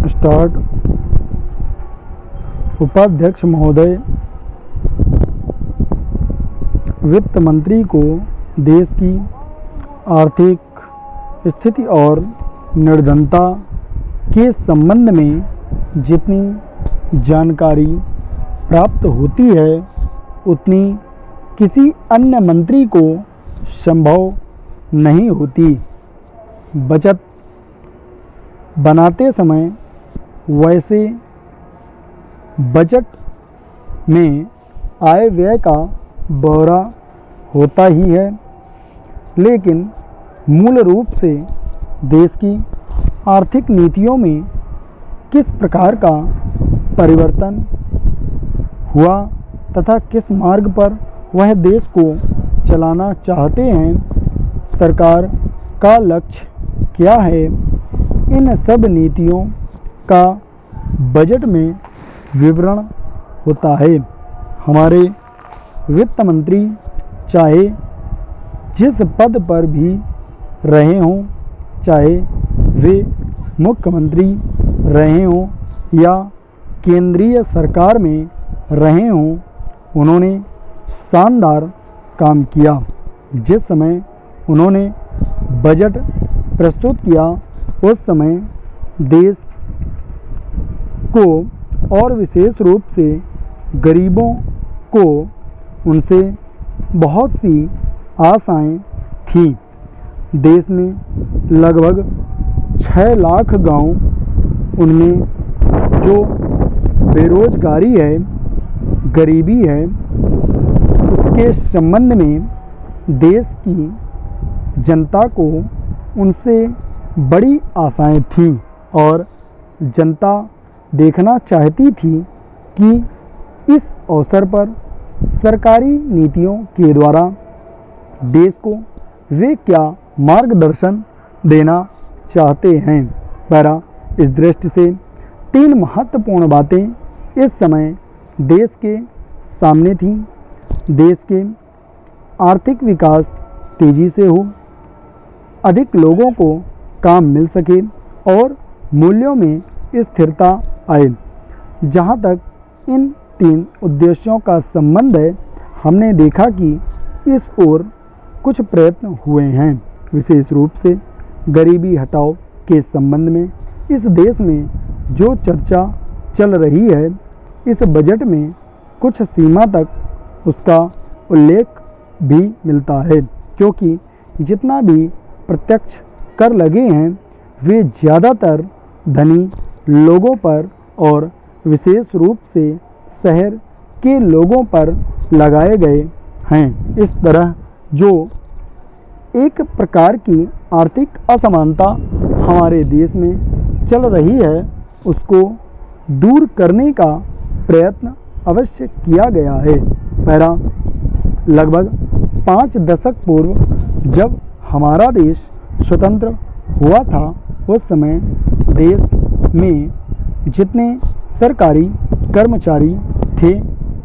Start. उपाध्यक्ष महोदय, वित्त मंत्री को देश की आर्थिक स्थिति और निर्धनता के संबंध में जितनी जानकारी प्राप्त होती है उतनी किसी अन्य मंत्री को संभव नहीं होती। बजट बनाते समय वैसे बजट में आय व्यय का ब्यौरा होता ही है, लेकिन मूल रूप से देश की आर्थिक नीतियों में किस प्रकार का परिवर्तन हुआ तथा किस मार्ग पर वह देश को चलाना चाहते हैं, सरकार का लक्ष्य क्या है, इन सब नीतियों का बजट में विवरण होता है। हमारे वित्त मंत्री चाहे जिस पद पर भी रहे हों, चाहे वे मुख्यमंत्री रहे हों या केंद्रीय सरकार में रहे हों, उन्होंने शानदार काम किया। जिस समय उन्होंने बजट प्रस्तुत किया उस समय देश को और विशेष रूप से गरीबों को उनसे बहुत सी आशाएं थीं। देश में लगभग 6 लाख गांव, उनमें जो बेरोजगारी है, गरीबी है, उसके संबंध में देश की जनता को उनसे बड़ी आशाएं थीं और जनता देखना चाहती थी कि इस अवसर पर सरकारी नीतियों के द्वारा देश को वे क्या मार्गदर्शन देना चाहते हैं। पैरा इस दृष्टि से 3 महत्वपूर्ण बातें इस समय देश के सामने थीं। देश के आर्थिक विकास तेजी से हो, अधिक लोगों को काम मिल सके और मूल्यों में स्थिरता आए। जहाँ तक इन 3 उद्देश्यों का संबंध है, हमने देखा कि इस ओर कुछ प्रयत्न हुए हैं। विशेष रूप से गरीबी हटाओ के संबंध में इस देश में जो चर्चा चल रही है, इस बजट में कुछ सीमा तक उसका उल्लेख भी मिलता है, क्योंकि जितना भी प्रत्यक्ष कर लगे हैं वे ज़्यादातर धनी लोगों पर और विशेष रूप से शहर के लोगों पर लगाए गए हैं। इस तरह जो एक प्रकार की आर्थिक असमानता हमारे देश में चल रही है, उसको दूर करने का प्रयत्न अवश्य किया गया है। पैरा लगभग 5 दशक पूर्व जब हमारा देश स्वतंत्र हुआ था, उस समय देश में जितने सरकारी कर्मचारी थे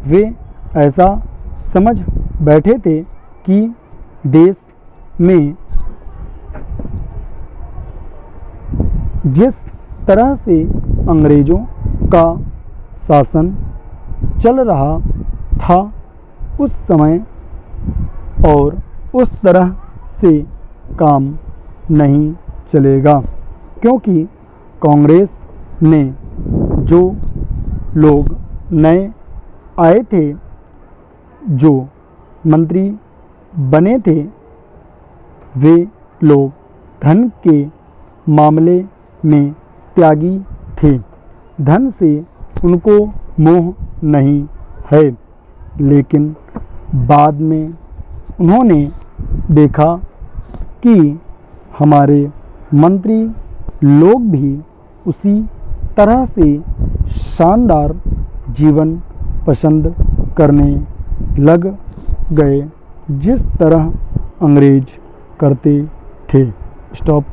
वे ऐसा समझ बैठे थे कि देश में जिस तरह से अंग्रेज़ों का शासन चल रहा था उस समय और उस तरह से काम नहीं चलेगा, क्योंकि कांग्रेस ने जो लोग नए आए थे, जो मंत्री बने थे, वे लोग धन के मामले में त्यागी थे। धन से उनको मोह नहीं है, लेकिन बाद में उन्होंने देखा कि हमारे मंत्री लोग भी उसी तरह से शानदार जीवन पसंद करने लग गए जिस तरह अंग्रेज करते थे। स्टॉप।